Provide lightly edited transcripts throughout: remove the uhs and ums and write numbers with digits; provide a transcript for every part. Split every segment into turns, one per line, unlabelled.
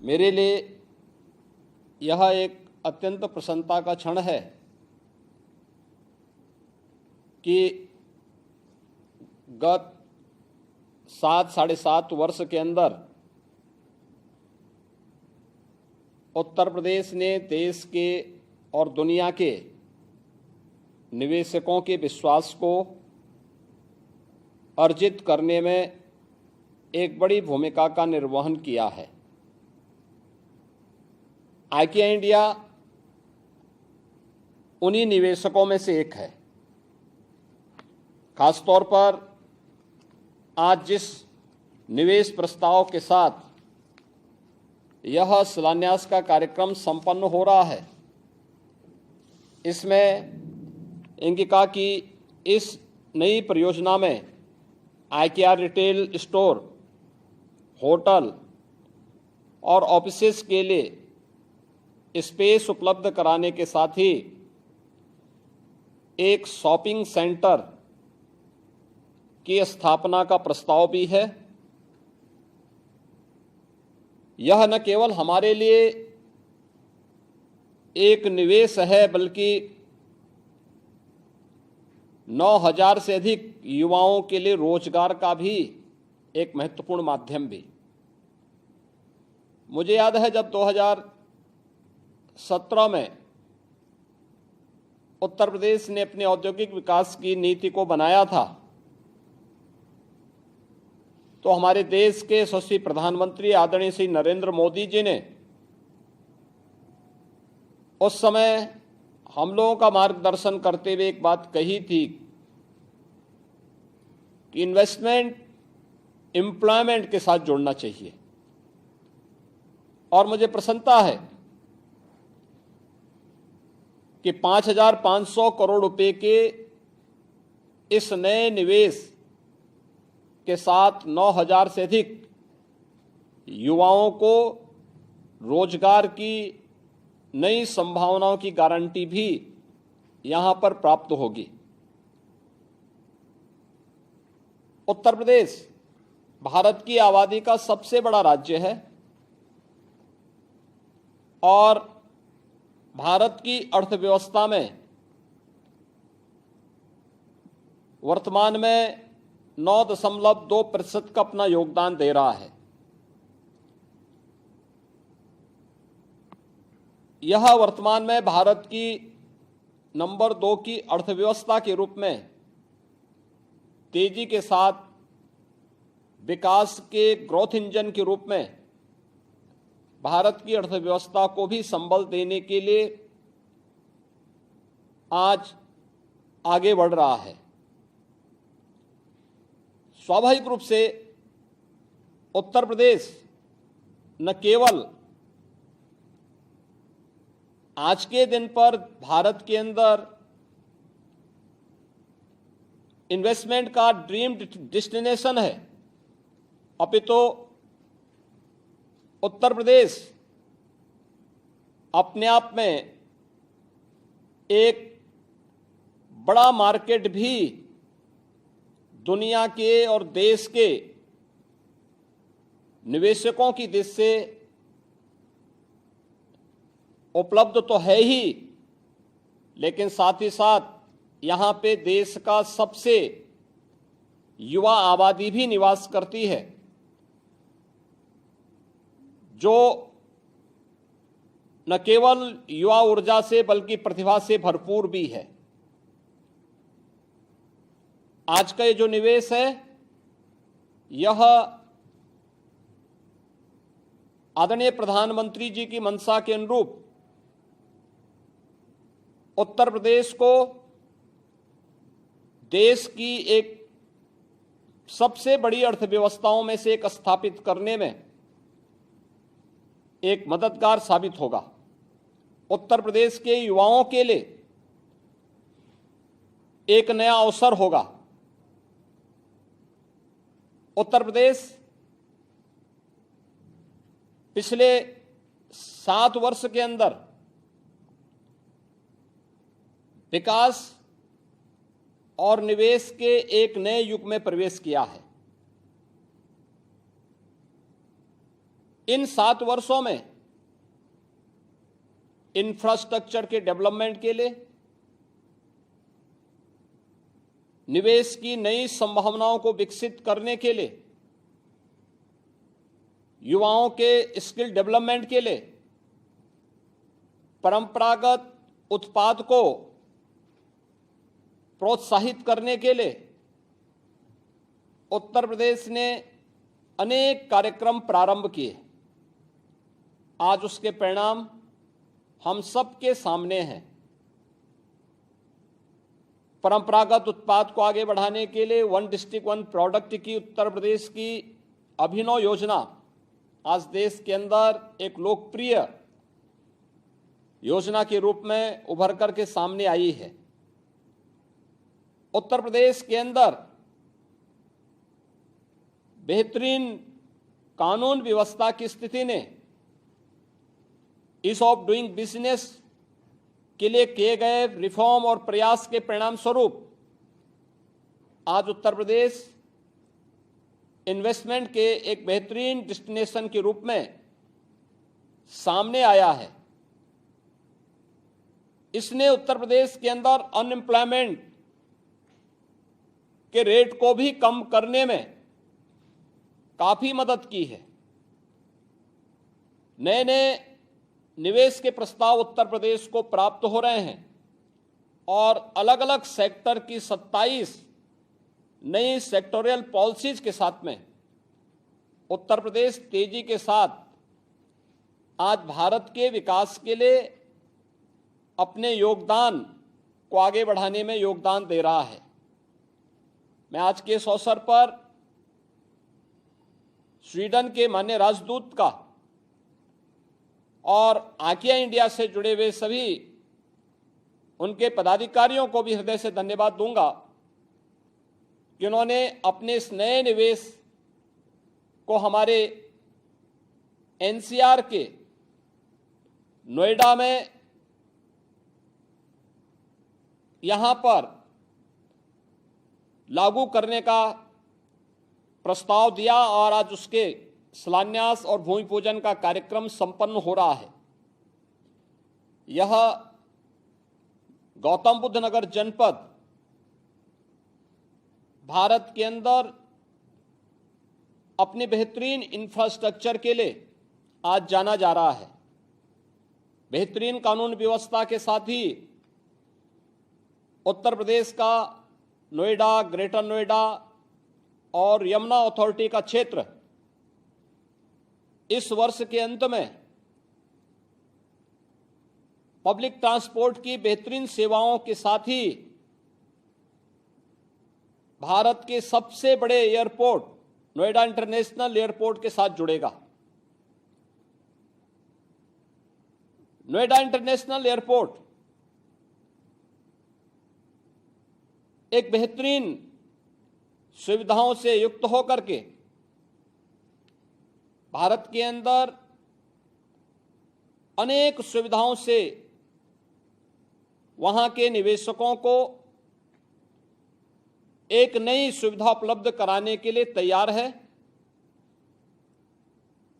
मेरे लिए यह एक अत्यंत प्रसन्नता का क्षण है कि गत 7-7.5 वर्ष के अंदर उत्तर प्रदेश ने देश के और दुनिया के निवेशकों के विश्वास को अर्जित करने में एक बड़ी भूमिका का निर्वहन किया है। IKEA इंडिया उन्हीं निवेशकों में से एक है। खासतौर पर आज जिस निवेश प्रस्ताव के साथ यह शिलान्यास का कार्यक्रम संपन्न हो रहा है, इसमें इनकी कहा कि इस नई परियोजना में IKEA रिटेल स्टोर, होटल और ऑफिसेस के लिए स्पेस उपलब्ध कराने के साथ ही एक शॉपिंग सेंटर की स्थापना का प्रस्ताव भी है। यह न केवल हमारे लिए एक निवेश है, बल्कि 9,000 से अधिक युवाओं के लिए रोजगार का भी एक महत्वपूर्ण माध्यम भी। मुझे याद है जब 2017 में उत्तर प्रदेश ने अपने औद्योगिक विकास की नीति को बनाया था, तो हमारे देश के यशस्वी प्रधानमंत्री आदरणीय श्री नरेंद्र मोदी जी ने उस समय हम लोगों का मार्गदर्शन करते हुए एक बात कही थी कि इन्वेस्टमेंट एम्प्लॉयमेंट के साथ जुड़ना चाहिए। और मुझे प्रसन्नता है कि 5,500 करोड़ रुपए के इस नए निवेश के साथ 9,000 से अधिक युवाओं को रोजगार की नई संभावनाओं की गारंटी भी यहां पर प्राप्त होगी। उत्तर प्रदेश भारत की आबादी का सबसे बड़ा राज्य है और भारत की अर्थव्यवस्था में वर्तमान में 9.2% का अपना योगदान दे रहा है। यह वर्तमान में भारत की नंबर 2 की अर्थव्यवस्था के रूप में तेजी के साथ विकास के ग्रोथ इंजन के रूप में भारत की अर्थव्यवस्था को भी संबल देने के लिए आज आगे बढ़ रहा है। स्वाभाविक रूप से उत्तर प्रदेश न केवल आज के दिन पर भारत के अंदर इन्वेस्टमेंट का ड्रीम डेस्टिनेशन है, अपितु उत्तर प्रदेश अपने आप में एक बड़ा मार्केट भी दुनिया के और देश के निवेशकों की दृष्टि से उपलब्ध तो है ही, लेकिन साथ ही साथ यहां पे देश का सबसे युवा आबादी भी निवास करती है, जो न केवल युवा ऊर्जा से बल्कि प्रतिभा से भरपूर भी है। आज का ये जो निवेश है, यह आदरणीय प्रधानमंत्री जी की मंशा के अनुरूप उत्तर प्रदेश को देश की एक सबसे बड़ी अर्थव्यवस्थाओं में से एक स्थापित करने में एक मददगार साबित होगा। उत्तर प्रदेश के युवाओं के लिए एक नया अवसर होगा। उत्तर प्रदेश पिछले 7 वर्ष के अंदर विकास और निवेश के एक नए युग में प्रवेश किया है। इन 7 वर्षों में इंफ्रास्ट्रक्चर के डेवलपमेंट के लिए, निवेश की नई संभावनाओं को विकसित करने के लिए, युवाओं के स्किल डेवलपमेंट के लिए, परंपरागत उत्पाद को प्रोत्साहित करने के लिए उत्तर प्रदेश ने अनेक कार्यक्रम प्रारंभ किए। आज उसके परिणाम हम सबके सामने हैं। परंपरागत उत्पाद को आगे बढ़ाने के लिए वन डिस्ट्रिक्ट वन प्रोडक्ट की उत्तर प्रदेश की अभिनव योजना आज देश के अंदर एक लोकप्रिय योजना के रूप में उभर कर के सामने आई है। उत्तर प्रदेश के अंदर बेहतरीन कानून व्यवस्था की स्थिति ने ईज ऑफ डूइंग बिजनेस के लिए किए गए रिफॉर्म और प्रयास के परिणाम स्वरूप आज उत्तर प्रदेश इन्वेस्टमेंट के एक बेहतरीन डेस्टिनेशन के रूप में सामने आया है। इसने उत्तर प्रदेश के अंदर अनएम्प्लॉयमेंट के रेट को भी कम करने में काफी मदद की है। नए नए निवेश के प्रस्ताव उत्तर प्रदेश को प्राप्त हो रहे हैं और अलग अलग सेक्टर की 27 नई सेक्टोरियल पॉलिसीज के साथ में उत्तर प्रदेश तेजी के साथ आज भारत के विकास के लिए अपने योगदान को आगे बढ़ाने में योगदान दे रहा है। मैं आज के इस अवसर पर स्वीडन के माननीय राजदूत का और आकिया इंडिया से जुड़े हुए सभी उनके पदाधिकारियों को भी हृदय से धन्यवाद दूंगा कि उन्होंने अपने इस नए निवेश को हमारे एनसीआर के नोएडा में यहां पर लागू करने का प्रस्ताव दिया और आज उसके शिलान्यास और भूमि पूजन का कार्यक्रम संपन्न हो रहा है। यह गौतम बुद्ध नगर जनपद भारत के अंदर अपनी बेहतरीन इंफ्रास्ट्रक्चर के लिए आज जाना जा रहा है। बेहतरीन कानून व्यवस्था के साथ ही उत्तर प्रदेश का नोएडा, ग्रेटर नोएडा और यमुना अथॉरिटी का क्षेत्र इस वर्ष के अंत में पब्लिक ट्रांसपोर्ट की बेहतरीन सेवाओं के साथ ही भारत के सबसे बड़े एयरपोर्ट नोएडा इंटरनेशनल एयरपोर्ट के साथ जुड़ेगा। नोएडा इंटरनेशनल एयरपोर्ट एक बेहतरीन सुविधाओं से युक्त होकर के भारत के अंदर अनेक सुविधाओं से वहां के निवेशकों को एक नई सुविधा उपलब्ध कराने के लिए तैयार है।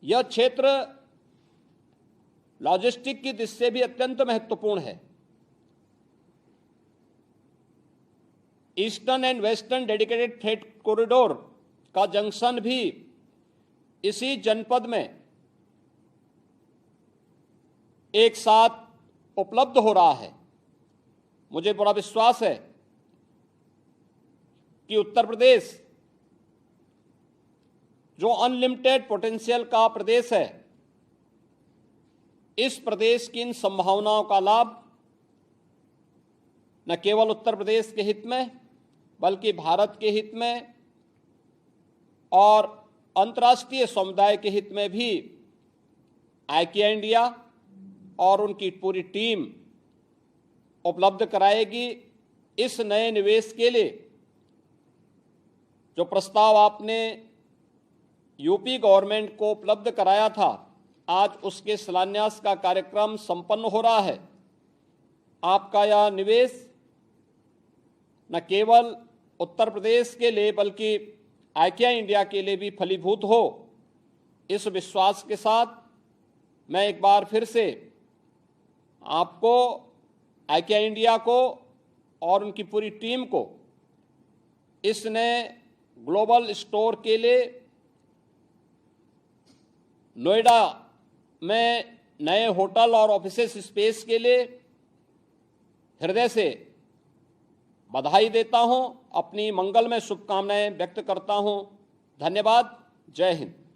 यह क्षेत्र लॉजिस्टिक की दृष्टि से भी अत्यंत महत्वपूर्ण है। Eastern and western dedicated freight corridor का जंक्शन भी इसी जनपद में एक साथ उपलब्ध हो रहा है। मुझे पूरा विश्वास है कि उत्तर प्रदेश जो अनलिमिटेड पोटेंशियल का प्रदेश है, इस प्रदेश की इन संभावनाओं का लाभ न केवल उत्तर प्रदेश के हित में बल्कि भारत के हित में और अंतर्राष्ट्रीय समुदाय के हित में भी आइकिया इंडिया और उनकी पूरी टीम उपलब्ध कराएगी। इस नए निवेश के लिए जो प्रस्ताव आपने यूपी गवर्नमेंट को उपलब्ध कराया था, आज उसके शिलान्यास का कार्यक्रम संपन्न हो रहा है। आपका यह निवेश न केवल उत्तर प्रदेश के लिए बल्कि आइकिया इंडिया के लिए भी फलीभूत हो इस विश्वास के साथ मैं एक बार फिर से आपको, IKEA इंडिया को और उनकी पूरी टीम को इस नए ग्लोबल स्टोर के लिए नोएडा में नए होटल और ऑफिसेस स्पेस के लिए हृदय से बधाई देता हूं, अपनी मंगलमय शुभकामनाएं व्यक्त करता हूं। धन्यवाद। जय हिंद।